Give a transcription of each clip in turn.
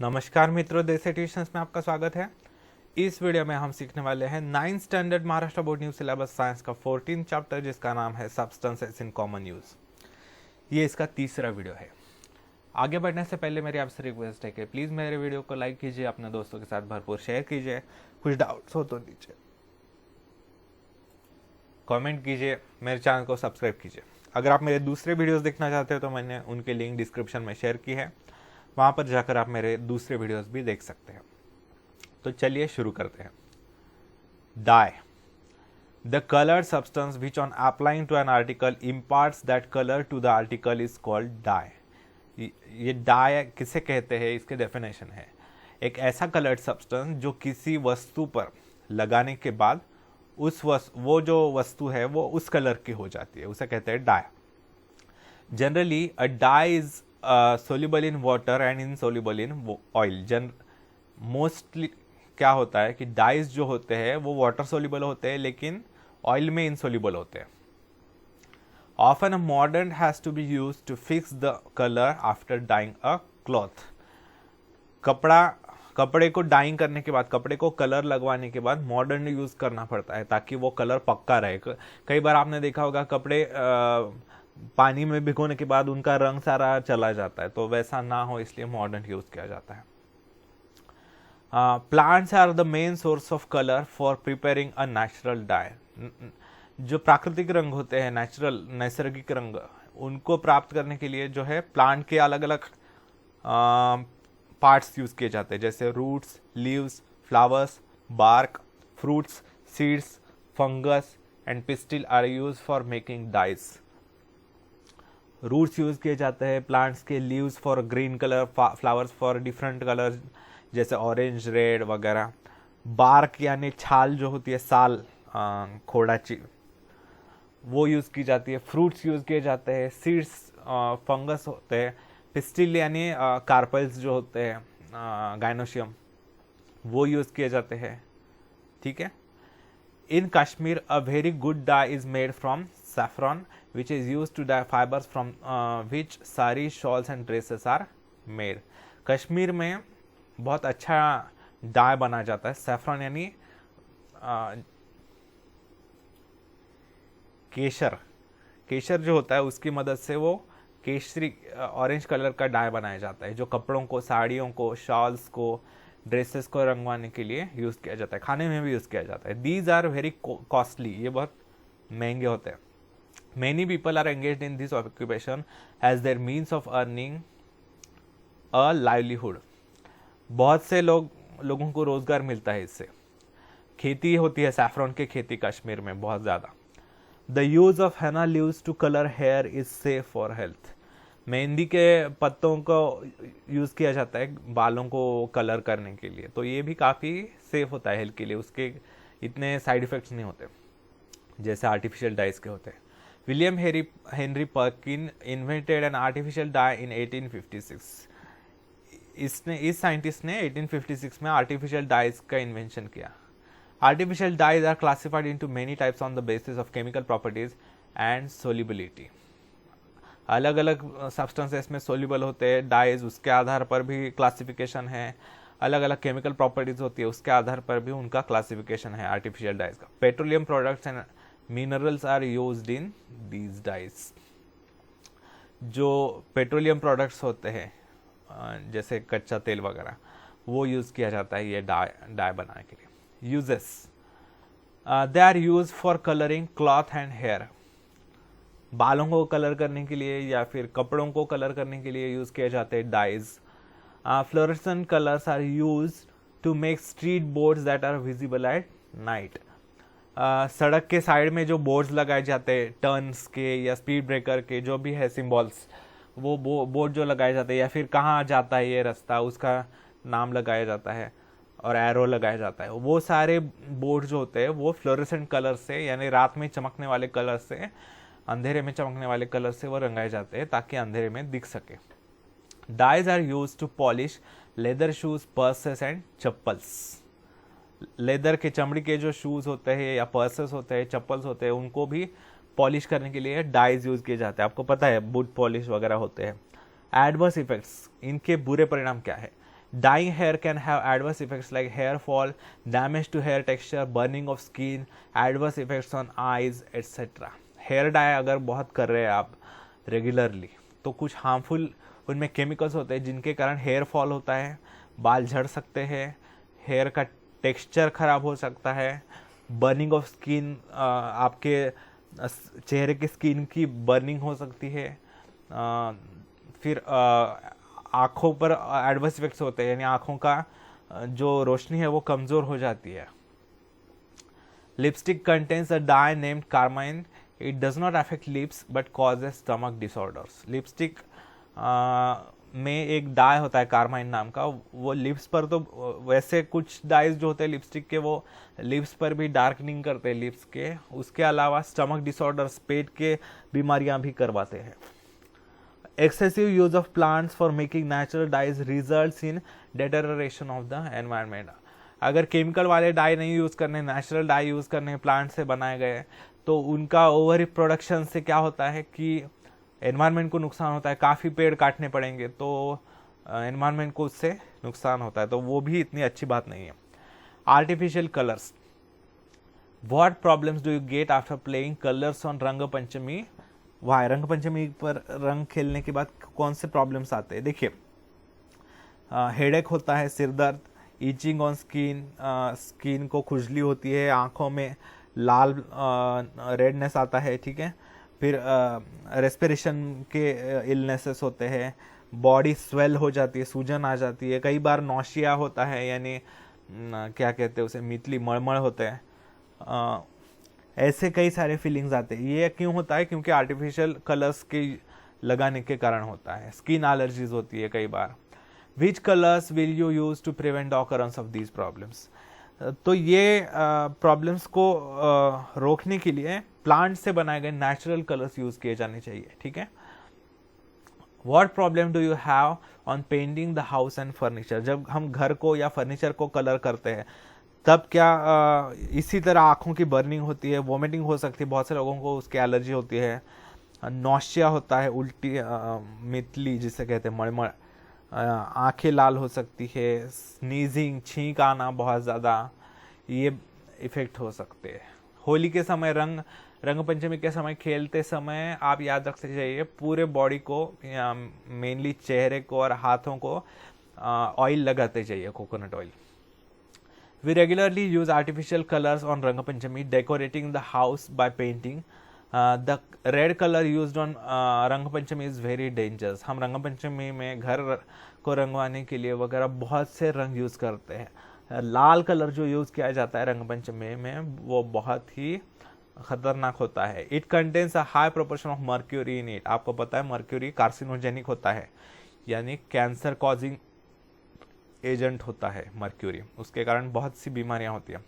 नमस्कार मित्रों, देसी ट्यूशंस में आपका स्वागत है। इस वीडियो में हम सीखने वाले हैं 9th standard Maharashtra board new syllabus science का 14 चैप्टर, जिसका नाम है सब्सटेंसेस इन कॉमन यूज। ये इसका तीसरा वीडियो है। आगे बढ़ने से पहले मेरी आपसे रिक्वेस्ट है कि प्लीज़ मेरे वीडियो को लाइक कीजिए, अपने दोस्तों के साथ भरपूर शेयर कीजिए। कुछ डाउट्स हो तो नीचे कमेंट कीजिए, मेरे चैनल को सब्सक्राइब कीजिए। अगर आप मेरे दूसरे वीडियोस देखना चाहते हो तो मैंने उनके लिंक डिस्क्रिप्शन में शेयर की है, वहाँ पर जाकर आप मेरे दूसरे वीडियोस भी देख सकते हैं। तो चलिए शुरू करते हैं। Dye, the coloured substance which on applying to an article imparts that colour to the article is called dye. ये डाई किसे कहते हैं, इसके डेफिनेशन है एक ऐसा कलर्ड सब्सटेंस जो किसी वस्तु पर लगाने के बाद वो जो वस्तु है वो उस कलर की हो जाती है, उसे कहते हैं dye. Generally a dye is soluble in water and insoluble in oil। Mostly क्या होता है कि डाइज जो होते हैं वो वाटर सोल्यूबल होते हैं लेकिन ऑयल में इनसोल्यूबल होते हैं। ऑफन अ मॉडर्न has to be used to fix the colour after dyeing a cloth. कपड़े को डाइंग करने के बाद, कपड़े को कलर लगवाने के बाद मॉडर्न यूज करना पड़ता है ताकि वो कलर पक्का रहे। कई बार आपने देखा होगा कपड़े पानी में भिगोने के बाद उनका रंग सारा चला जाता है, तो वैसा ना हो इसलिए मॉडर्न यूज किया जाता है। Plants are the main source of colour for preparing a natural dye. जो प्राकृतिक रंग होते हैं, नैसर्गिक रंग, उनको प्राप्त करने के लिए जो है प्लांट के अलग अलग पार्ट्स यूज किए जाते हैं, जैसे roots, leaves, flowers, bark, fruits, seeds, fungus and pistil are use for making dyes. Roots use किए जाते हैं प्लांट्स के, leaves for green colour, flowers for different colour जैसे ऑरेंज, रेड वगैरह। बार्क यानी छाल जो होती है, साल खोड़ाची, वो यूज की जाती है। फ्रूट्स यूज किए जाते हैं, सीड्स फंगस होते हैं, पिस्टिल यानी कार्पल्स जो होते हैं, गाइनोशियम, वो यूज किए जाते हैं। ठीक है। In Kashmir, a very good dye is made from saffron, which is used to dye fibers from which saris, shawls and dresses are made. Kashmir में बहुत अच्छा डाई बना जाता है। सैफरन यानी केसर जो होता है उसकी मदद से वो केसरी ऑरेंज कलर का डाई बनाया जाता है, जो कपड़ों को, साड़ियों को, शॉल्स को, ड्रेसेस को रंगवाने के लिए यूज किया जाता है। खाने में भी यूज किया जाता है। दीज आर वेरी कॉस्टली, ये बहुत महंगे होते हैं। Many people are engaged in this occupation as their means of earning a livelihood. बहुत से लोगों को रोजगार मिलता है इससे। खेती होती है सैफरन की खेती कश्मीर में बहुत ज्यादा। The use of henna leaves to colour hair is safe for health. Mehndi के पत्तों को यूज किया जाता है बालों को कलर करने के लिए, तो ये भी काफी सेफ होता है हेल्थ के लिए, उसके इतने साइड इफेक्ट्स नहीं होते जैसे आर्टिफिशियल डाइज के होते हैं। William Henry Perkin invented an artificial dye in 1856। इस साइंटिस्ट ने 1856 में आर्टिफिशियल डाइज का इन्वेंशन किया। Artificial dyes are classified into many types on the basis of chemical properties and solubility. अलग अलग सब्सटेंसेस में सोल्यूबल होते हैं डाइज, उसके आधार पर भी क्लासिफिकेशन है। अलग अलग केमिकल प्रॉपर्टीज होती है, उसके आधार पर भी उनका क्लासिफिकेशन है आर्टिफिशियल डाइज का। Petroleum products and minerals are used in these dyes. जो पेट्रोलियम प्रोडक्ट्स होते हैं जैसे कच्चा तेल वगैरह, वो यूज किया जाता है ये डाई बनाने के लिए। Uses, they are use for colouring cloth and hair. बालों को कलर करने के लिए या फिर कपड़ों को कलर करने के लिए यूज किए जाते हैं dyes. Fluorescent colours are use to make street boards that are visible at night. सड़क के साइड में जो बोर्ड्स लगाए जाते हैं, टर्न्स के या स्पीड ब्रेकर के, जो भी है सिंबल्स, वो बोर्ड जो लगाए जाते हैं, या फिर कहाँ जाता है ये रास्ता उसका नाम लगाया जाता है और एरो लगाया जाता है, वो सारे बोर्ड जो होते हैं वो फ्लोरेसेंट कलर से, यानी रात में चमकने वाले कलर से, अंधेरे में चमकने वाले कलर से वो रंगाए जाते हैं ताकि अंधेरे में दिख सके। Dyes are use to polish leather shoes, purses and chappals. Leather के, चमड़ी के जो शूज होते हैं या पर्सेस होते हैं, चप्पल्स होते हैं, उनको भी पॉलिश करने के लिए डाइज यूज किए जाते हैं। आपको पता है बूट पॉलिश वगैरह होते हैं। एडवर्स इफेक्ट्स, इनके बुरे परिणाम क्या है? Dyeing hair can have adverse effects like hair fall, damage to hair texture, burning of skin, adverse effects on eyes, etc. Hair dye अगर बहुत कर रहे हैं आप रेगुलरली तो कुछ हार्मफुल उनमें केमिकल्स होते हैं जिनके कारण हेयर फॉल होता है, बाल झड़ सकते हैं, हेयर का टेक्सचर खराब हो सकता है, बर्निंग ऑफ स्किन, आपके चेहरे की स्किन की बर्निंग हो सकती है, फिर आँखों पर एडवर्स इफेक्ट्स होते हैं, यानी आँखों का जो रोशनी है वो कमज़ोर हो जाती है। Lipstick contains a dye named carmine, it does not affect lips but causes stomach disorders. Lipstick में एक डाई होता है कार्माइन नाम का, वो लिप्स पर तो वैसे कुछ डाइज जो होते हैं लिपस्टिक के वो लिप्स पर भी डार्कनिंग करते हैं लिप्स के, उसके अलावा स्टमक डिसऑर्डर्स, पेट के बीमारियां भी करवाते हैं। Excessive use of plants for making natural dyes results in deterioration of the environment. अगर केमिकल वाले डाई नहीं यूज़ करने, नेचुरल डाई यूज़ करने, प्लांट से बनाए गए, तो उनका ओवर प्रोडक्शन से क्या होता है कि एनवायरनमेंट को नुकसान होता है। काफ़ी पेड़ काटने पड़ेंगे तो एनवायरनमेंट को उससे नुकसान होता है, तो वो भी इतनी अच्छी बात नहीं है। Artificial colours, what problems do you get after playing colours on रंग पंचमी? वाह, रंग पंचमी पर रंग खेलने के बाद कौन से प्रॉब्लम्स आते हैं? देखिए, हेडेक होता है, सिर दर्द, ईचिंग ऑन स्किन, स्किन को खुजली होती है, आँखों में लाल रेडनेस आता है, ठीक है, फिर रेस्पिरेशन के इलनेसेस होते हैं, बॉडी स्वेल हो जाती है, सूजन आ जाती है, कई बार नौशिया होता है, यानी क्या कहते हैं उसे, मितली मळमळ होते हैं, ऐसे कई सारे फीलिंग्स आते हैं। ये क्यों होता है? क्योंकि आर्टिफिशियल कलर्स के लगाने के कारण होता है। स्किन एलर्जीज होती है कई बार। Which colours will you use to prevent the occurrence of these problems? तो ये प्रॉब्लम्स को रोकने के लिए प्लांट से बनाए गए नेचुरल कलर्स यूज किए जाने चाहिए, ठीक है। What problem do you have on painting the house and furniture? जब हम घर को या फर्नीचर को कलर करते हैं तब क्या इसी तरह आँखों की बर्निंग होती है, वोमिटिंग हो सकती है, बहुत से लोगों को उसकी एलर्जी होती है, नौशिया होता है, उल्टी, मितली जिसे कहते हैं मळमळ, आँखें लाल हो सकती है, स्नीजिंग, छींक आना बहुत ज़्यादा, ये इफेक्ट हो सकते हैं। होली के समय रंग पंचमी के समय खेलते समय आप याद रखते जाइए पूरे बॉडी को, मेनली चेहरे को और हाथों को ऑयल लगाते जाइए, coconut oil. We regularly use artificial colors on Ranga Panchami, decorating the house by painting. The red color used on Ranga Panchami is very dangerous. हम रंग पंचमी में घर को रंगवाने के लिए वगैरह बहुत से रंग यूज करते हैं। लाल कलर जो यूज किया जाता है रंग पंचमी में वो बहुत ही खतरनाक होता है। It contains a high proportion of mercury in it. आपको पता है मर्क्यूरी कार्सिनोजेनिक होता है, यानी कैंसर कॉजिंग एजेंट होता है मर्क्यूरी, उसके कारण बहुत सी बीमारियां होती हैं।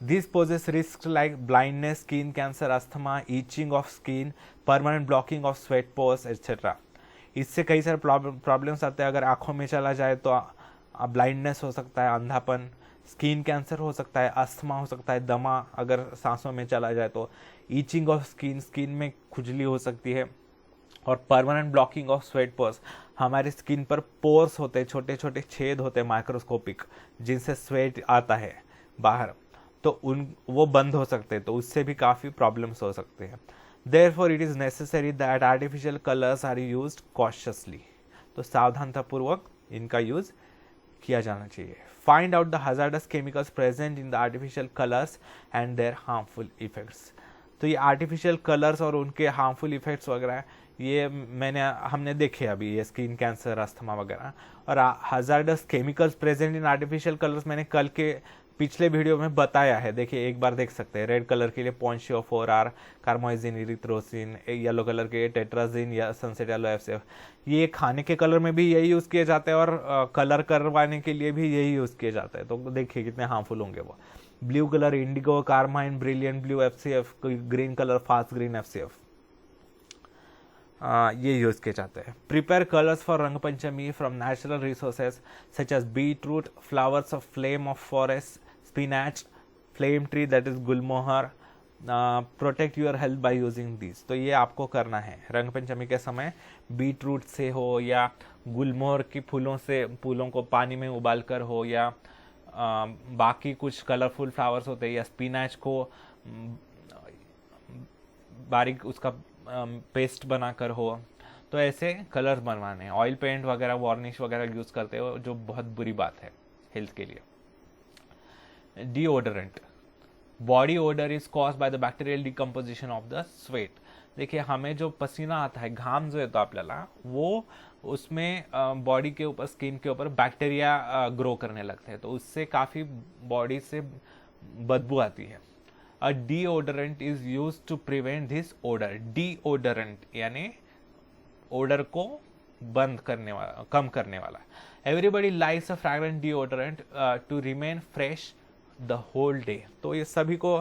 This poses risk like blindness, skin cancer, asthma, itching of skin, permanent blocking of sweat pores etcetera. इससे कई सारे प्रॉब्लम्स आते हैं। अगर आंखों में चला जाए तो ब्लाइंडनेस हो सकता है, अंधापन, स्किन कैंसर हो सकता है, अस्थमा हो सकता है, दमा अगर सांसों में चला जाए तो, ईचिंग ऑफ स्किन, स्किन में खुजली हो सकती है, और permanent blocking of sweat pores. हमारी स्किन पर पोर्स होते हैं, छोटे छोटे छेद होते हैं माइक्रोस्कोपिक, जिनसे स्वेट आता है बाहर, तो वो बंद हो सकते हैं, तो उससे भी काफ़ी प्रॉब्लम्स हो सकते हैं। Therefore it is necessary that artificial colours are used cautiously. तो सावधानतापूर्वक इनका यूज किया जाना चाहिए। Find out the hazardous chemicals present in the artificial colours and their harmful effects. तो ये आर्टिफिशियल कलर्स और उनके हार्मफुल इफेक्ट्स वगैरह ये हमने देखे अभी, ये स्किन कैंसर, अस्थमा वगैरह। और hazardous chemicals present in artificial colours मैंने कल के पिछले वीडियो में बताया है, देखिए एक बार देख सकते हैं। रेड कलर के लिए पॉन्शियोफोर, कार्मोइजिन, इरिथ्रोसिन, येलो कलर के टेट्राजिन या सनसेट येलो एफसीएफ। ये खाने के कलर में भी यही यूज़ किए जाते हैं और कलर करवाने के लिए भी यही यूज़ किए जाते हैं। तो देखिए कितने हार्मफुल होंगे वो। Blue colour indigo, carmine, brilliant blue FCF, green colour fast green FCF, ये यूज किए जाते हैं। Prepare colours for Rang Panchami from natural resources such as beetroot, flowers of flame of forest, spinach, flame tree that is gulmohar, protect your health by using this. तो ये आपको करना है रंग पंचमी के समय। बीट रूट से हो या गुलमोहर की फूलों को पानी में उबाल कर हो, या बाकी कुछ कलरफुल फ्लावर्स होते हैं, या स्पिनाच को बारीक उसका पेस्ट बनाकर हो, तो ऐसे कलर्स बनवाने हैं। ऑयल पेंट वगैरह वार्निश वगैरह यूज करते हो जो बहुत बुरी बात है हेल्थ के लिए। Deodorant, body order is caused by the bacterial decomposition of the sweat. देखिए हमें जो पसीना आता है, घाम जो येतो आपल्याला, वो उसमें बॉडी के ऊपर, स्किन के ऊपर बैक्टीरिया ग्रो करने लगते हैं, तो उससे काफ़ी बॉडी से बदबू आती है। A deodorant is use to prevent this odour. Deodorant यानी ओडर को बंद करने वाला, कम करने वाला। Everybody likes a fragrant deodorant to remain fresh the whole day. तो ये सभी को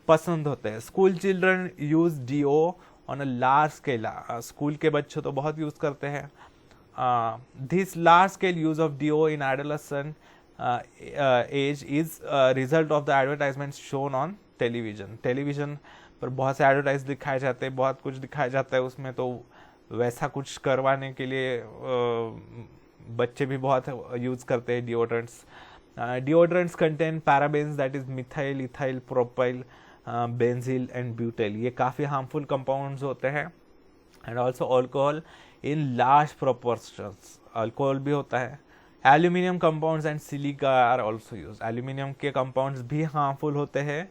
पसंद होते हैं। School children use deo on a large scale. School के बच्चे तो बहुत यूज करते हैं। This large scale use of deo in adolescent age is result of the advertisement shown on television. Television पर बहुत से एडवर्टाइज दिखाए जाते हैं, बहुत कुछ दिखाया जाता है उसमें, तो वैसा कुछ करवाने के लिए बच्चे भी बहुत यूज करते हैं deodorants. Deodorants contain parabens, that is methyl, ethyl, propyl, benzyl and butyl. ये काफ़ी हार्मफुल कंपाउंड्स होते हैं। And also alcohol in large proportions, alcohol भी होता है। Aluminium compounds and silica are also use. Aluminium के कंपाउंड्स भी हार्मफुल होते हैं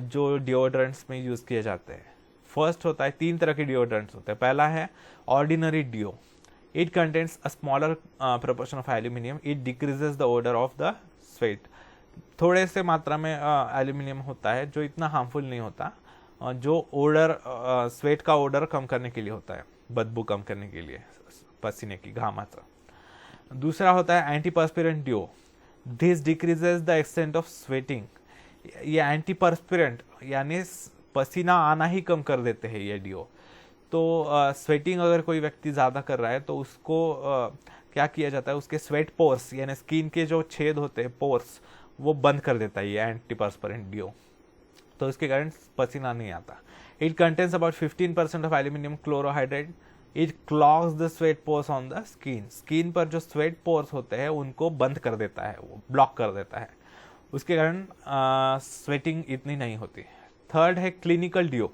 जो डिओड्रेंट्स में यूज किए जाते हैं। फर्स्ट होता है, 3 तरह के डिओड्रेंट्स होते हैं। पहला है ordinary deo. It contains a smaller proportion of aluminium, it decreases the odour of the sweat. थोड़े से मात्रा में एल्यूमिनियम होता है जो इतना हार्मफुल नहीं होता, जो ओडर, स्वेट का ओडर कम करने के लिए होता है, बदबू कम करने के लिए पसीने की, घामाचा। दूसरा होता है antiperspirant deo. This decreases the extent of sweating. ये एंटीपर्स्पिरेंट यानी पसीना आना ही कम कर देते हैं ये डिओ। तो स्वेटिंग अगर कोई व्यक्ति ज़्यादा कर रहा है तो उसको क्या किया जाता है, उसके स्वेट पोर्स यानी स्किन के जो छेद होते हैं, पोर्स, वो बंद कर देता है ये एंटीपर्स्पिरेंट डिओ, तो इसके कारण पसीना नहीं आता। It contains about 15% of aluminium chlorohydrate. It clogs the sweat pores on the skin. Skin पर जो स्वेट पोर्स होते हैं उनको बंद कर देता है, वो ब्लॉक कर देता है, उसके कारण स्वेटिंग इतनी नहीं होती। थर्ड है clinical deo.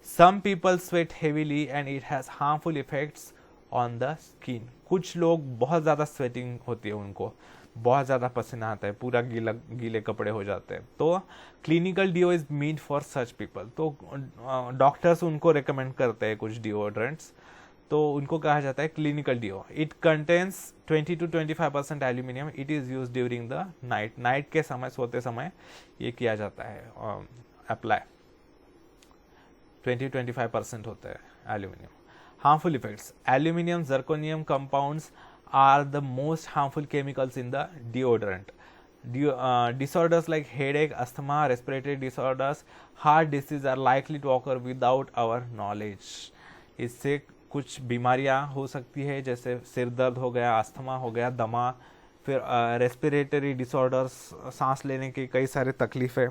Some people sweat heavily and it has harmful effects on the skin. कुछ लोग बहुत ज़्यादा स्वेटिंग होती है, उनको बहुत ज़्यादा पसीना आता है, पूरा गीले कपड़े हो जाते हैं, तो clinical deo is made for such people. तो डॉक्टर्स उनको रिकमेंड करते हैं कुछ डिओड्रेंट्स, तो उनको कहा जाता है clinical deo. It contains 20 to 25% aluminium. It is use during the night. Night के समय, सोते समय ये किया जाता है अप्लाई। 20-25% होता है aluminium. Harmful effects, aluminium zirconium compounds are the most harmful chemicals in the deodorant. Disorders like headache, asthma, respiratory disorders, heart disease are likely to occur without our knowledge. इससे कुछ बीमारियां हो सकती है, जैसे सिर दर्द हो गया, अस्थमा हो गया, दमा, फिर रेस्पिरेटरी डिसऑर्डर्स, सांस लेने की कई सारे तकलीफ़ें,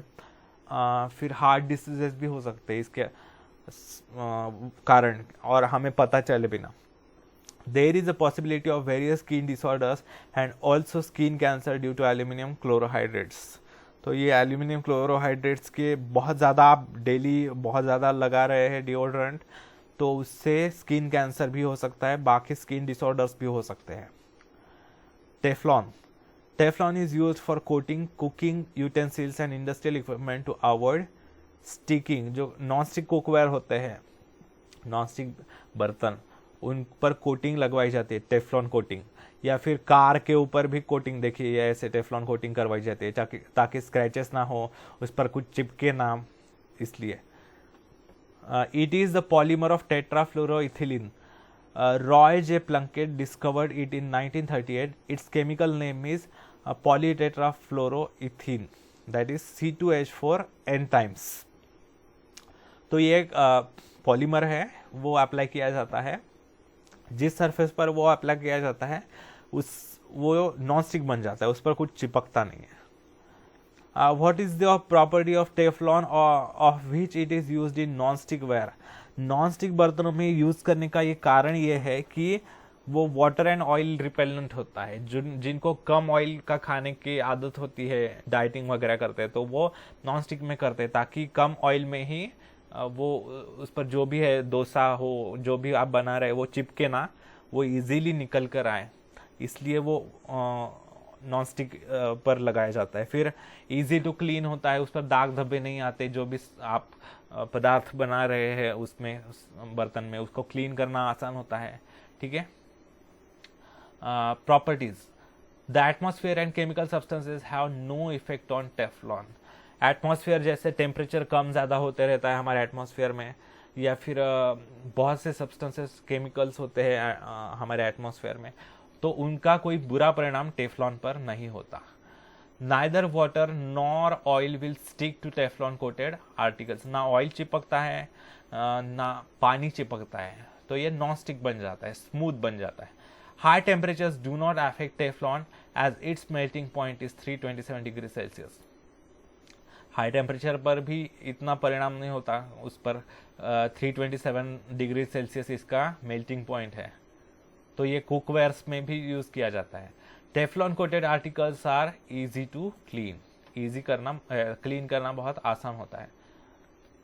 फिर हार्ट डिसीजेस भी हो सकते हैं इसके कारण, और हमें पता चले बिना। There is a possibility of various skin disorders and also skin cancer due to aluminum chlorohydrates. तो ये एल्यूमिनियम क्लोरोहाइड्रेट्स के बहुत ज़्यादा आप डेली बहुत ज़्यादा लगा रहे हैं डिओड्रेंट, तो उससे स्किन कैंसर भी हो सकता है, बाकी स्किन डिसऑर्डर्स भी हो सकते हैं। Teflon, Teflon is used for coating cooking utensils and industrial equipment to avoid sticking. जो नॉन स्टिक कुकवेयर होते हैं, नॉन स्टिक बर्तन, उन पर कोटिंग लगवाई जाती है, टेफ्लॉन कोटिंग, या फिर कार के ऊपर भी कोटिंग, देखिए ऐसे टेफ्लॉन कोटिंग करवाई जाती है ताकि स्क्रैचेस ना हो, उस पर कुछ चिपके ना, इसलिए। It is the polymer of tetrafluoroethylene. Roy J Plunkett discovered it in 1938. It's chemical name is polytetrafluoroethene, that is C2H4N times. तो ये एक पॉलीमर है, वो अप्लाई किया जाता है, जिस सरफेस पर वो अप्लाई किया जाता है वो नॉन स्टिक बन जाता है, उस पर कुछ चिपकता नहीं है। What is the property of Teflon of which it is used in non stick ware? Non stick बर्तनों में यूज करने का ये कारण ये है कि वो वाटर एंड ऑयल रिपेलेंट होता है। जिनको कम ऑयल का खाने की आदत होती है, डाइटिंग वगैरह करते हैं, तो वो नॉन स्टिक में करते हैं ताकि कम ऑयल में ही वो उस पर जो भी है डोसा हो, जो भी आप बना रहे वो चिपके ना, वो इजीली निकल कर आए, इसलिए वो नॉन स्टिक पर लगाया जाता है। फिर इजी टू क्लीन होता है, उस पर दाग धब्बे नहीं आते। जो भी आप पदार्थ बना रहे हैं उसमें, उस बर्तन में, उसको क्लीन करना आसान होता है। ठीक है। Properties, the atmosphere and chemical substances have no effect on Teflon. Atmosphere जैसे टेम्परेचर कम ज़्यादा होते रहता है हमारे एटमॉस्फेयर में, या फिर बहुत से सब्सटेंसेस केमिकल्स होते हैं हमारे एटमॉस्फेयर में, तो उनका कोई बुरा परिणाम टेफ्लॉन पर नहीं होता। Neither water nor oil will stick to Teflon coated articles. ना ऑयल चिपकता है ना पानी चिपकता है, तो ये नॉन स्टिक बन जाता है, स्मूथ बन जाता है। High temperatures do not affect Teflon as its melting point is 327 degree Celsius. High temperature पर भी इतना परिणाम नहीं होता उस पर, 327 डिग्री सेल्सियस इसका मेल्टिंग पॉइंट है। तो ये कुकवेयर्स में भी यूज किया जाता है। Teflon coated articles are easy to clean. Easy करना, क्लीन करना बहुत आसान होता है।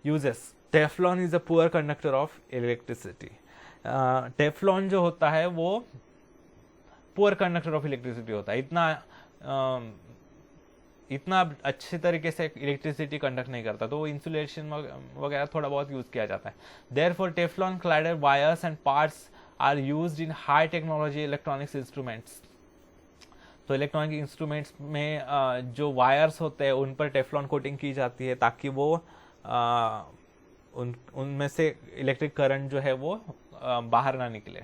Uses, Teflon is a poor conductor of electricity. Teflon जो होता है वो पुअर कंडक्टर ऑफ इलेक्ट्रिसिटी होता है, इतना अच्छे तरीके से इलेक्ट्रिसिटी कंडक्ट नहीं करता, तो वो इंसुलेशन वगैरह थोड़ा बहुत यूज किया जाता है। Therefore Teflon cladded wires and parts are used in high technology electronics instruments. तो इलेक्ट्रॉनिक इंस्ट्रूमेंट्स में जो वायर्स होते हैं उन पर टेफ्लॉन कोटिंग की जाती है ताकि वो उनमें से इलेक्ट्रिक करंट जो है वो बाहर ना निकले।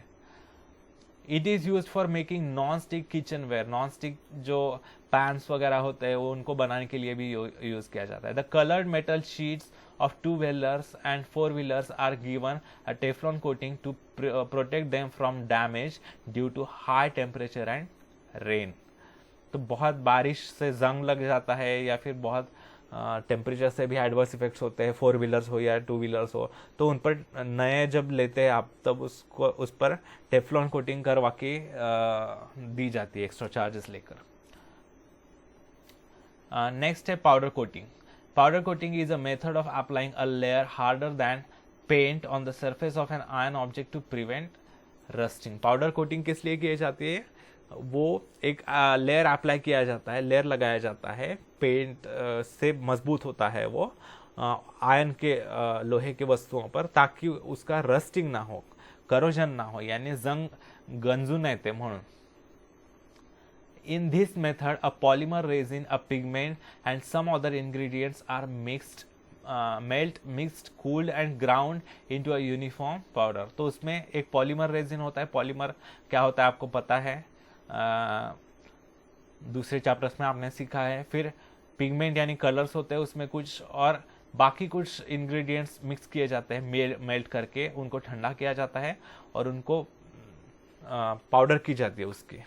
It is use for making non stick kitchen ware. Non stick जो पैन्स वगैरह होते हैं वो उनको बनाने के लिए भी यूज किया जाता है। The coloured metal sheets of 2 wheelers and 4 wheelers are given a Teflon coating to protect them from damage due to high temperature and rain. तो बहुत बारिश से जंग लग जाता है या फिर बहुत टेम्परेचर से भी एडवर्स इफेक्ट्स होते हैं, 4 व्हीलर्स हो या 2 व्हीलर्स हो, तो उन पर नए जब लेते हैं आप तब उसको उस पर टेफ्लॉन कोटिंग करवा के दी जाती है एक्स्ट्रा चार्जेस लेकर। नेक्स्ट है powder coating. Powder coating is a method of applying a layer harder than paint on the surface of an iron object to prevent rusting. Powder coating किस लिए की जाती है? वो एक लेयर अप्लाई किया जाता है, लेयर लगाया जाता है, पेंट से मजबूत होता है वो आयरन के लोहे के वस्तुओं पर, ताकि उसका रस्टिंग ना हो, करोजन ना हो, यानी जंग गंजू नहीं ते म्हणून। In this method, a polymer resin, a pigment, and some other ingredients are mixed, mixed, cooled, and ground into a uniform powder. तो उसमें एक पॉलीमर रेजिन होता है। पॉलीमर क्या होता है आपको पता है, दूसरे चैप्टर्स में आपने सीखा है। फिर पिगमेंट यानी कलर्स होते हैं उसमें कुछ, और बाकी कुछ इंग्रेडिएंट्स मिक्स किए जाते हैं, मेल्ट करके उनको ठंडा किया जाता है और उनको पाउडर की जाती है उसकी।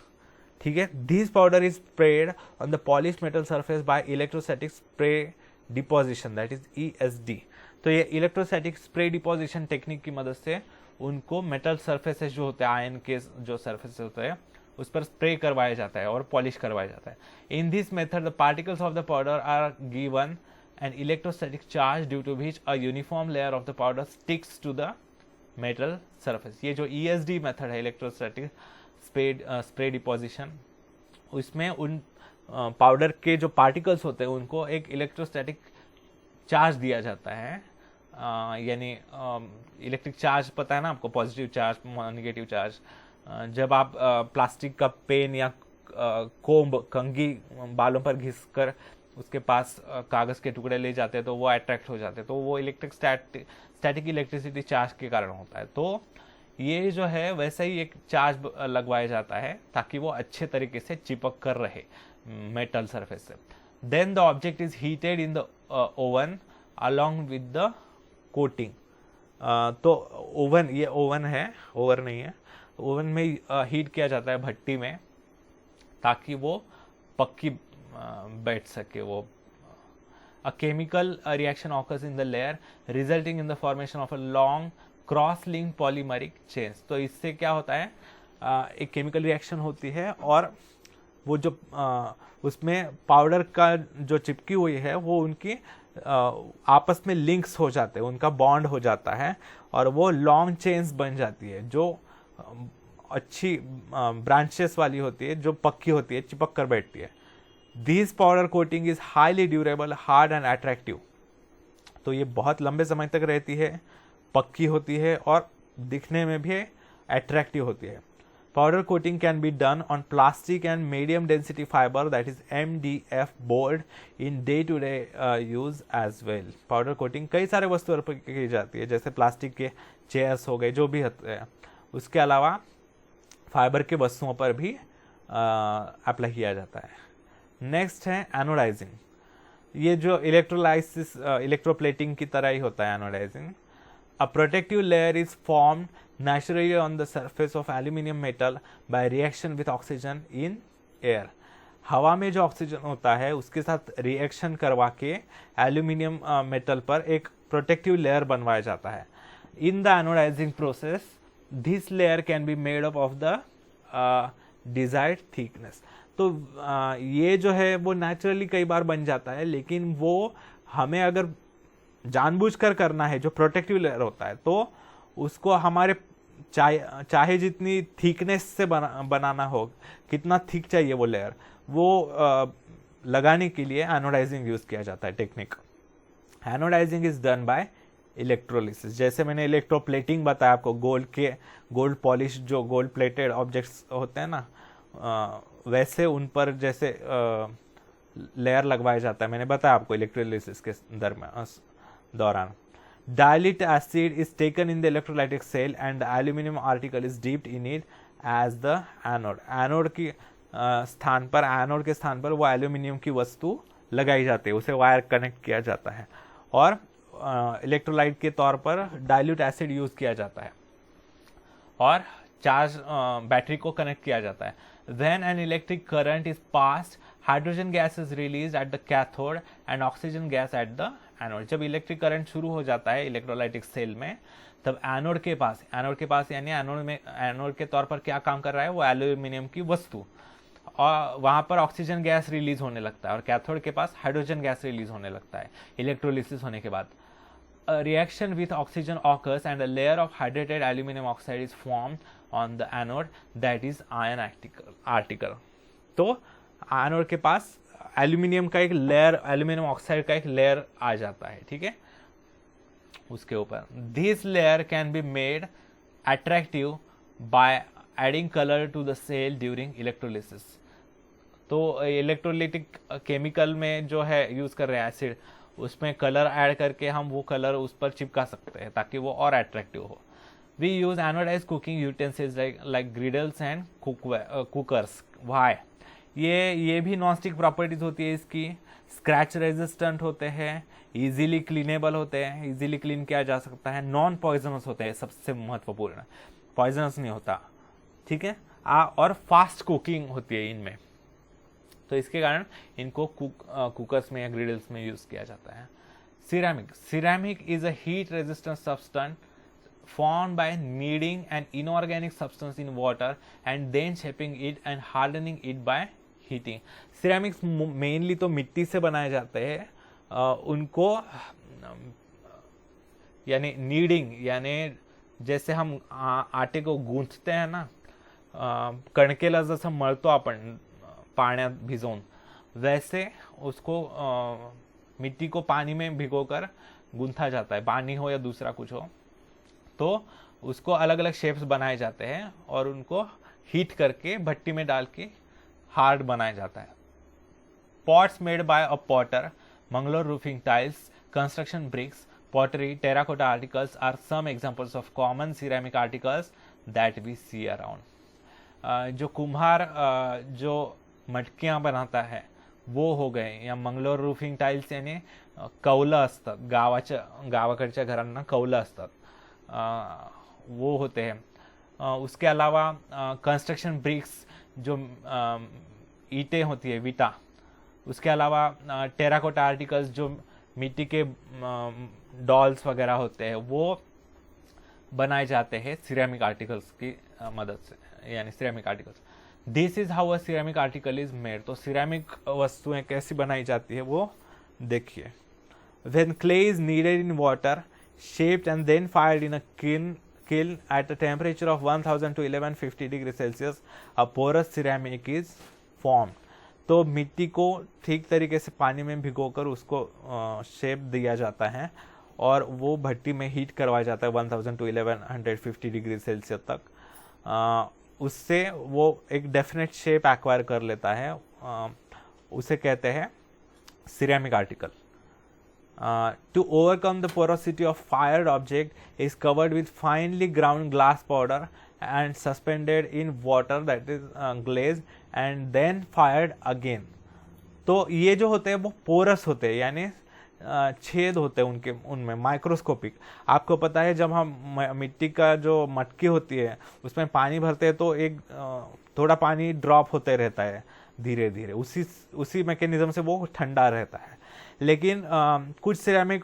ठीक है। This powder is spread on the polish metal surface by electrostatic spray deposition, that is ESD। तो ये इलेक्ट्रोस्टैटिक स्प्रे डिपोजिशन टेक्निक की मदद से उनको मेटल सरफेसेस जो होते हैं, आयन के जो सरफेसेस होते हैं, उस पर स्प्रे करवाया जाता है और पॉलिश करवाया जाता है। In this method the particles of the powder are given an electrostatic charge due to which a uniform layer of the powder sticks to the metal surface. ये जो ESD मेथड है, इलेक्ट्रोस्टैटिक स्प्रे डिपोजिशन, उसमें उन powder के जो particles होते हैं उनको एक इलेक्ट्रोस्टैटिक चार्ज दिया जाता है, यानी इलेक्ट्रिक चार्ज पता है ना आपको, पॉजिटिव चार्ज, नेगेटिव चार्ज। जब आप प्लास्टिक का पेन या कोम्ब, कंघी बालों पर घिसकर उसके पास कागज के टुकड़े ले जाते हैं तो वो अट्रैक्ट हो जाते हैं, तो वो स्टैटिक इलेक्ट्रिसिटी चार्ज के कारण होता है। तो ये जो है वैसे ही एक चार्ज लगवाया जाता है ताकि वो अच्छे तरीके से चिपक कर रहे मेटल सरफेस से। Then the object is heated in the oven along with the coating. तो ओवन, ये ओवन है, ओवर नहीं है, ओवन में हीट किया जाता है भट्टी में, ताकि वो पक्की बैठ सके वो a chemical reaction occurs in the layer resulting in the formation of a long cross link polymeric chains. तो इससे क्या होता है, एक केमिकल रिएक्शन होती है और वो जो उसमें पाउडर का जो चिपकी हुई है वो उनकी आपस में लिंक्स हो जाते हैं, उनका बॉन्ड हो जाता है और वो लॉन्ग चेन्स बन जाती है जो अच्छी ब्रांचेस वाली होती है, जो पक्की होती है, चिपक कर बैठती है। This powder coating is highly durable, hard and attractive. तो ये बहुत लंबे समय तक रहती है, पक्की होती है और दिखने में भी अट्रैक्टिव होती है। Powder coating can be done on plastic and medium density fiber that is MDF board in day to day use as well. Powder coating कई सारे वस्तुओं पर की जाती है, जैसे प्लास्टिक के चेयर्स हो गए, जो भी होते हैं। उसके अलावा फाइबर के वस्तुओं पर भी अप्लाई किया जाता है। नेक्स्ट है एनोडाइजिंग। ये जो इलेक्ट्रोलाइसिस इलेक्ट्रोप्लेटिंग की तरह ही होता है anodising. A protective layer is formed naturally on the surface of aluminum metal by reaction with oxygen in air. हवा में जो ऑक्सीजन होता है उसके साथ रिएक्शन करवा के एल्यूमिनियम मेटल पर एक प्रोटेक्टिव लेयर बनवाया जाता है। In the anodizing process this layer can be made up of the desired thickness. तो ये जो है वो नेचुरली कई बार बन जाता है, लेकिन वो हमें अगर जानबूझकर करना है, जो प्रोटेक्टिव लेयर होता है, तो उसको हमारे चाहे जितनी थिकनेस से बनाना हो, कितना थिक चाहिए वो लेयर, वो लगाने के लिए एनोडाइजिंग यूज किया जाता है technique. Anodizing is done by electrolysis. जैसे मैंने इलेक्ट्रोप्लेटिंग बताया आपको, गोल्ड पॉलिश जो गोल्ड प्लेटेड ऑब्जेक्ट्स होते हैं ना, वैसे उन पर जैसे लेयर लगवाया जाता है। मैंने बताया आपको इलेक्ट्रोलिसिस के दौरान। Dilute acid is taken in the electrolytic cell and the aluminum article is dipped in it as the anode. Anode की स्थान पर, एनोड के स्थान पर वो एल्यूमिनियम की वस्तु लगाई जाती है, उसे वायर कनेक्ट किया जाता है और इलेक्ट्रोलाइट के तौर पर डाइल्यूट एसिड यूज किया जाता है और चार्ज बैटरी को कनेक्ट किया जाता है। When an electric current is passed, hydrogen gas is released at the cathode and oxygen gas at the anode. जब इलेक्ट्रिक करंट शुरू हो जाता है इलेक्ट्रोलाइटिक सेल में, तब एनोड के पास यानी एनोड के तौर पर क्या काम कर रहा है, वो एल्यूमिनियम की वस्तु, और वहां पर ऑक्सीजन गैस रिलीज होने लगता है और कैथोड के पास हाइड्रोजन गैस रिलीज होने लगता है इलेक्ट्रोलिसिस होने के बाद। Reaction with oxygen occurs and a layer of hydrated aluminium oxide is formed on the anode that is ion article. तो एनोड के पास एल्यूमिनियम का एक लेयर, एल्यूमिनियम ऑक्साइड का एक लेयर आ जाता है, ठीक है, उसके ऊपर। This layer can be made attractive by adding colour to the cell during electrolysis. तो इलेक्ट्रोलिटिक केमिकल में जो है यूज कर रहे हैं एसिड, उसमें कलर ऐड करके हम वो कलर उस पर चिपका सकते हैं ताकि वो और अट्रैक्टिव हो। We use anodized cooking utensils like griddles and cookers. Why? ये भी नॉनस्टिक प्रॉपर्टीज होती है इसकी, स्क्रैच रेजिस्टेंट होते हैं, इजीली क्लीनेबल होते हैं, इजीली क्लीन किया जा सकता है, नॉन पॉइजनस होते हैं, सबसे महत्वपूर्ण, पॉइजनस नहीं होता, ठीक है, और फास्ट कुकिंग होती है इनमें। तो इसके कारण इनको कुकर्स में या ग्रिडल्स में यूज किया जाता है। Ceramic is a heat resistant substance formed by kneading an inorganic substance in water and then shaping it and hardening it by heating. Ceramics mainly तो मिट्टी से बनाए जाते हैं, उनको यानी नीडिंग, यानी जैसे हम आटे को गूंथते हैं ना, कणकेला जसं मळतो आपण पाण्यात भिजवून, वैसे उसको मिट्टी को पानी में भिगोकर गूंथा जाता है, पानी हो या दूसरा कुछ हो, तो उसको अलग अलग शेप्स बनाए जाते हैं और उनको हीट करके भट्टी में डाल के हार्ड बनाया जाता है। Pots made by a potter, Mangalore roofing tiles, construction bricks, pottery, terracotta articles are some examples of common ceramic articles that we see around. जो कुम्हार जो मटकियां बनाता है वो हो गए, या मंगलोर रूफिंग टाइल्स यानी कौलं असतात, गावाकडच्या घरांना कौलं असतात, वो होते हैं। उसके अलावा कंस्ट्रक्शन ब्रिक्स जो ईंटें होती है, विटा, उसके अलावा टेराकोटा आर्टिकल्स जो मिट्टी के डॉल्स वगैरह होते हैं वो बनाए जाते हैं सिरेमिक आर्टिकल्स की मदद से, यानी ceramic articles. This is how a ceramic article is made. तो सिरेमिक वस्तुएं कैसी बनाई जाती है वो देखिए। When clay is kneaded in water, shaped and then fired in a kiln at a temperature of 1000 to 1150 degrees Celsius, a porous ceramic is formed. तो मिट्टी को ठीक तरीके से पानी में भिगोकर उसको शेप दिया जाता है और वो भट्टी में हीट करवाया जाता है 1000 टू 1150 डिग्री सेल्सियस तक। उससे वो एक डेफिनेट शेप एक्वायर कर लेता है, उसे कहते हैं ceramic article. To overcome the porosity of fired object is covered with finely ground glass powder and suspended in water that is glazed and then fired again. तो ये जो होते हैं वो पोरस होते हैं, यानी छेद होते हैं उनके, उनमें माइक्रोस्कोपिक। आपको पता है जब हम मिट्टी का जो मटकी होती है उसमें पानी भरते हैं तो एक थोड़ा पानी ड्रॉप होते रहता है धीरे धीरे, उसी मैकेनिज्म से वो ठंडा रहता है। लेकिन कुछ सिरेमिक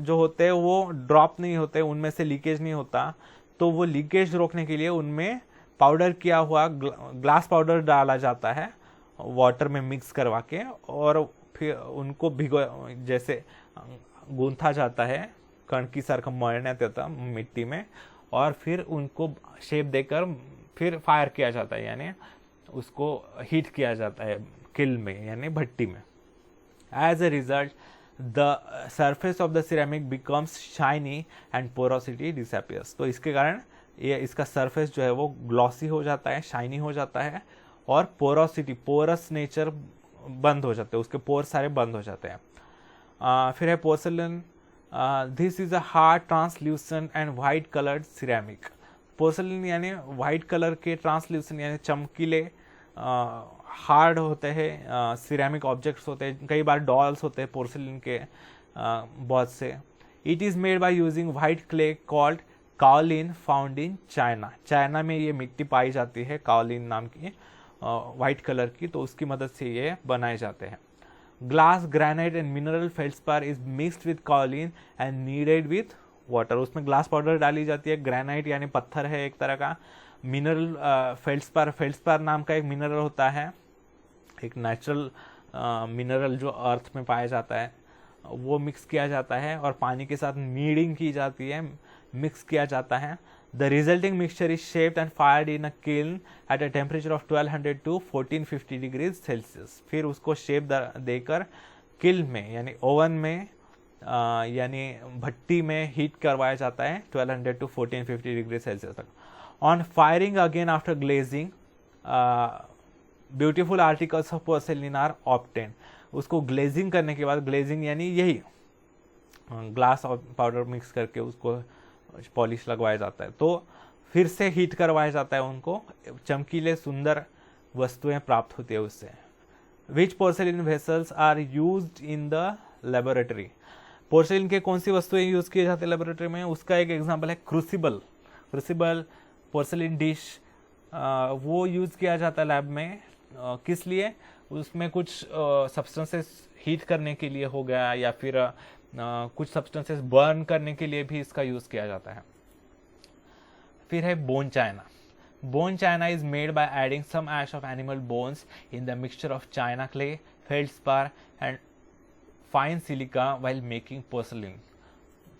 जो होते हैं वो ड्रॉप नहीं होते, उनमें से लीकेज नहीं होता। तो वो लीकेज रोकने के लिए उनमें पाउडर किया हुआ ग्लास पाउडर डाला जाता है वाटर में मिक्स करवा के, और फिर उनको भिगो जैसे गूंथा जाता है कणकी सारखं मळण्यात येतं मिट्टी में, और फिर उनको शेप देकर फिर फायर किया जाता है, यानी उसको हीट किया जाता है किल में, यानी भट्टी में। As a result, the surface of the ceramic becomes shiny and porosity disappears. तो इसके कारण ये इसका सरफेस जो है वो ग्लॉसी हो जाता है, शाइनी हो जाता है, और पोरोसिटी, पोरस नेचर बंद हो जाते हैं, उसके पोर सारे बंद हो जाते हैं। फिर है porcelain. This is a hard translucent and white coloured ceramic. Porcelain यानी वाइट कलर के, ट्रांसल्यूसेंट यानी चमकीले, हार्ड होते हैं सिरेमिक ऑब्जेक्ट्स होते हैं, कई बार डॉल्स होते हैं पोर्सलिन के बहुत से। It is made by using white clay called kaolin found in China. China में ये मिट्टी पाई जाती है काओलिन नाम की, वाइट कलर की, तो उसकी मदद से ये बनाए जाते हैं। Glass, granite and mineral feldspar is mixed with kaolin and needed with water. उसमें ग्लास पाउडर डाली जाती है। ग्रेनाइट यानी पत्थर है एक तरह का, मिनरल फेल्डस्पार नाम का एक मिनरल होता है, एक नेचुरल मिनरल जो अर्थ में पाया जाता है, वो मिक्स किया जाता है और पानी के साथ नीडिंग की जाती है, मिक्स किया जाता है। The resulting mixture is shaped and fired in a kiln at a temperature of 1200 to 1450 degrees Celsius. फिर उसको शेप देकर किल्न में यानी ओवन में यानी भट्टी में हीट करवाया जाता है 1200 टू 1450 डिग्री सेल्सियस तक। On firing again after glazing, beautiful articles of porcelain are obtained. उसको ग्लेजिंग करने के बाद, ग्लेजिंग यानी यही ग्लास और पाउडर मिक्स करके उसको पॉलिश लगवाया जाता है, तो फिर से हीट करवाया जाता है, उनको चमकीले सुंदर वस्तुएं प्राप्त होती है उससे। Which porcelain vessels are used in the laboratory. Porcelain के कौन सी वस्तुएं यूज किए जाते हैं लेबोरेटरी में, उसका एक एग्जांपल है क्रूसिबल। क्रूसिबल पोर्सेलिन डिश वो यूज किया जाता है लैब में। किस लिए? उसमें कुछ सब्सटेंसेस हीट करने के लिए हो गया, या फिर कुछ सब्सटेंसेस बर्न करने के लिए भी इसका यूज किया जाता है। फिर है bone china. Bone china is made by adding some ash of animal bones in the mixture of china clay, feldspar and fine silica while making porcelain.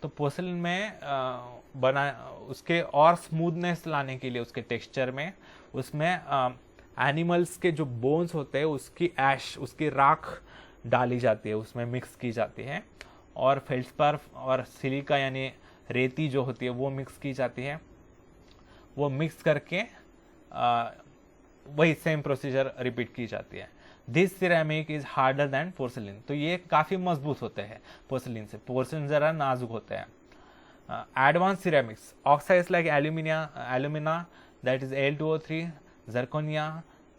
तो पोर्सेलिन में बना उसके और स्मूथनेस लाने के लिए उसके टेक्सचर में, उसमें एनिमल्स के जो बोन्स होते हैं उसकी ऐश, उसकी राख डाली जाती है, उसमें मिक्स की जाती है, और फेल्डस्पार और सिलिका यानी रेती जो होती है वो मिक्स की जाती है। वो मिक्स करके वही सेम प्रोसीजर रिपीट की जाती है। This ceramic is harder than porcelain. तो ये काफ़ी मजबूत होते हैं पोर्सेलिन से, पोर्सेलिन ज़रा नाजुक होते हैं। Advance ceramics, oxides like alumina that is Al2O3, zirconia,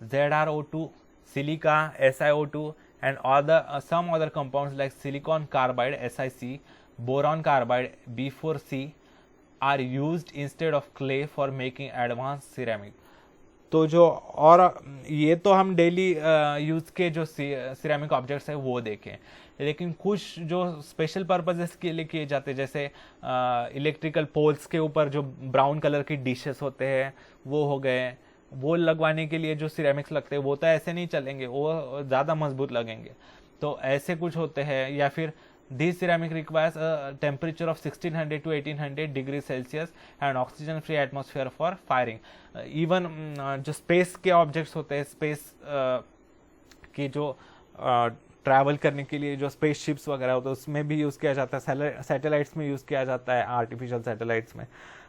ZrO2, silica, SiO2 and some other compounds like silicon carbide SiC, boron carbide B4C are used instead of clay for making advanced ceramic. तो जो और ये तो हम daily use के जो ceramic objects है वो देखें, लेकिन कुछ जो स्पेशल पर्पजेस के लिए किए जाते हैं, जैसे इलेक्ट्रिकल पोल्स के ऊपर जो ब्राउन कलर की डिशेस होते हैं वो हो गए, वो लगवाने के लिए जो सिरेमिक्स लगते हैं वो तो ऐसे नहीं चलेंगे, वो ज़्यादा मजबूत लगेंगे। तो ऐसे कुछ होते हैं। या फिर this ceramic requires a temperature of 1600 to 1800 degree Celsius and oxygen free atmosphere for firing. Even जो स्पेस के ऑब्जेक्ट्स होते हैं, स्पेस की जो ट्रैवल करने के लिए जो स्पेस शिप्स वगैरह होते हैं उसमें भी यूज़ किया जाता है, सैटेलाइट्स में यूज़ किया जाता है, आर्टिफिशियल सैटेलाइट्स में।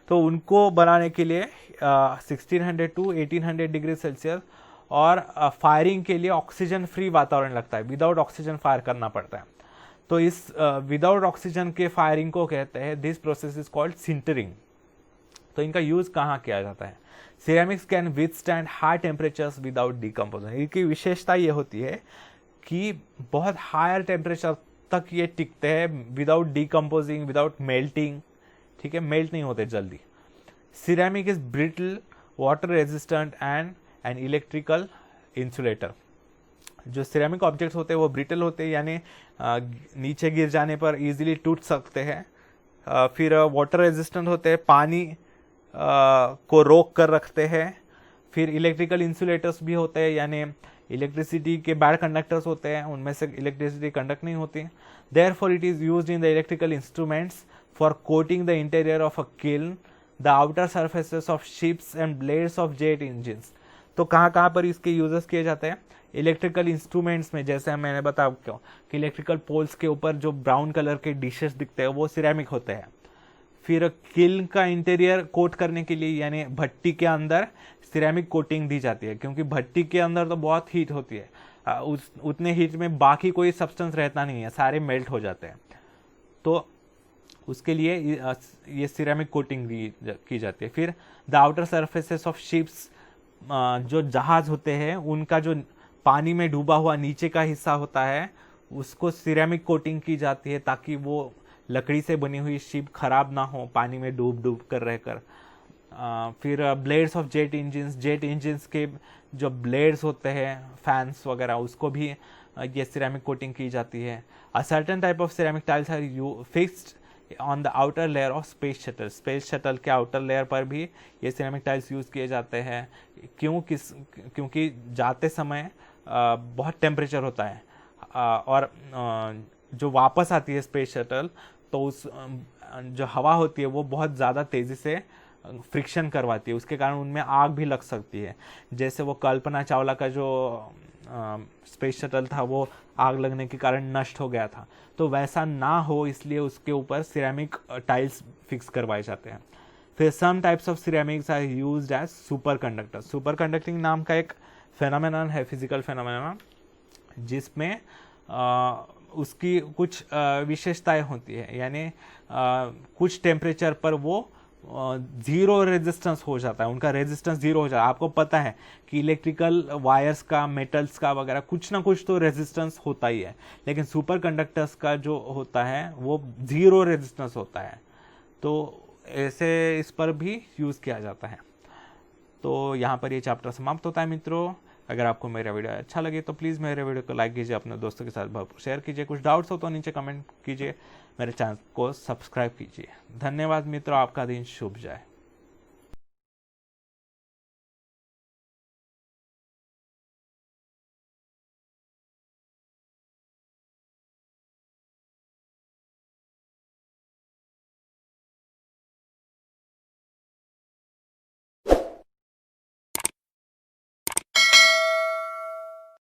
तो उनको बनाने के लिए 1600 to 1800 डिग्री सेल्सियस और फायरिंग के लिए ऑक्सीजन फ्री वातावरण लगता है, विदाउट ऑक्सीजन फायर करना पड़ता है। तो इस विदाउट ऑक्सीजन के फायरिंग को कहते हैं, this process is called sintering. तो इनका यूज कहाँ किया जाता है? Ceramics can withstand high temperatures without decomposing. इनकी विशेषता ये होती है कि बहुत हायर टेम्परेचर तक ये टिकते हैं विदाउट डिकम्पोजिंग, विदाउट मेल्टिंग। ठीक है, मेल्ट नहीं होते जल्दी। Ceramic is brittle, water resistant and an electrical insulator. जो सिरेमिक ऑब्जेक्ट्स होते हैं वो ब्रिटल होते हैं, यानी नीचे गिर जाने पर इजीली टूट सकते हैं। फिर वाटर रेजिस्टेंट होते हैं, पानी को रोक कर रखते हैं। फिर इलेक्ट्रिकल इंसुलेटर्स भी होते हैं, यानी इलेक्ट्रिसिटी के बैड कंडक्टर्स होते हैं, उनमें से इलेक्ट्रिसिटी कंडक्ट नहीं होती। Therefore it is used in the electrical instruments for coating the interior of a kiln, the outer surfaces of ships and blades of jet engines. तो कहाँ कहाँ पर इसके यूजेस किए जाते हैं? इलेक्ट्रिकल इंस्ट्रूमेंट्स में, जैसे मैंने बताया क्यों कि इलेक्ट्रिकल पोल्स के ऊपर जो ब्राउन कलर के डिशेस दिखते हैं वो सिरेमिक होते हैं। फिर किल्न का इंटीरियर कोट करने के लिए, यानी भट्टी के अंदर सिरेमिक कोटिंग दी जाती है, क्योंकि भट्टी के अंदर तो बहुत हीट होती है, उतने हीट में बाकी कोई सब्सटेंस रहता नहीं है, सारे मेल्ट हो जाते हैं। तो उसके लिए ये सिरेमिक कोटिंग की जाती है। फिर the outer surfaces of ships, जो जहाज होते हैं उनका जो पानी में डूबा हुआ नीचे का हिस्सा होता है उसको सिरेमिक कोटिंग की जाती है, ताकि वो लकड़ी से बनी हुई शिप खराब ना हो पानी में डूब डूब कर रहकर। फिर ब्लेड्स ऑफ जेट इंजिन्स के जो ब्लेड्स होते हैं, फैंस वगैरह, उसको भी ये सिरेमिक कोटिंग की जाती है। A certain type of ceramic tiles are fixed on the outer layer of space shuttle. Space shuttle के आउटर लेयर पर भी ये सिरेमिक टाइल्स यूज़ किए जाते हैं। क्योंकि जाते समय बहुत टेम्परेचर होता है, और जो वापस आती है स्पेस शटल तो उस जो हवा होती है वो बहुत ज़्यादा तेज़ी से फ्रिक्शन करवाती है, उसके कारण उनमें आग भी लग सकती है। जैसे वो कल्पना चावला का जो स्पेस शटल था वो आग लगने के कारण नष्ट हो गया था, तो वैसा ना हो इसलिए उसके ऊपर सिरेमिक टाइल्स फिक्स करवाए जाते हैं। फिर some types of ceramics are used as super conductor. Super conducting नाम का एक फेनोमेनन है, फिजिकल फेनोमेनन, जिसमें उसकी कुछ विशेषताएं होती है, यानी कुछ टेम्परेचर पर वो जीरो रेजिस्टेंस हो जाता है, उनका रेजिस्टेंस जीरो हो जाता है। आपको पता है कि इलेक्ट्रिकल वायर्स का, मेटल्स का वगैरह कुछ ना कुछ तो रेजिस्टेंस होता ही है, लेकिन सुपर कंडक्टर्स का जो होता है वो जीरो रेजिस्टेंस होता है। तो ऐसे इस पर भी यूज़ किया जाता है। तो यहाँ पर ये चैप्टर समाप्त होता है मित्रों। अगर आपको मेरा वीडियो अच्छा लगे तो प्लीज़ मेरे वीडियो को लाइक कीजिए, अपने दोस्तों के साथ भरपूर शेयर कीजिए। कुछ डाउट्स हो तो नीचे कमेंट कीजिए, मेरे चैनल को सब्सक्राइब कीजिए। धन्यवाद मित्रों, आपका दिन शुभ जाए।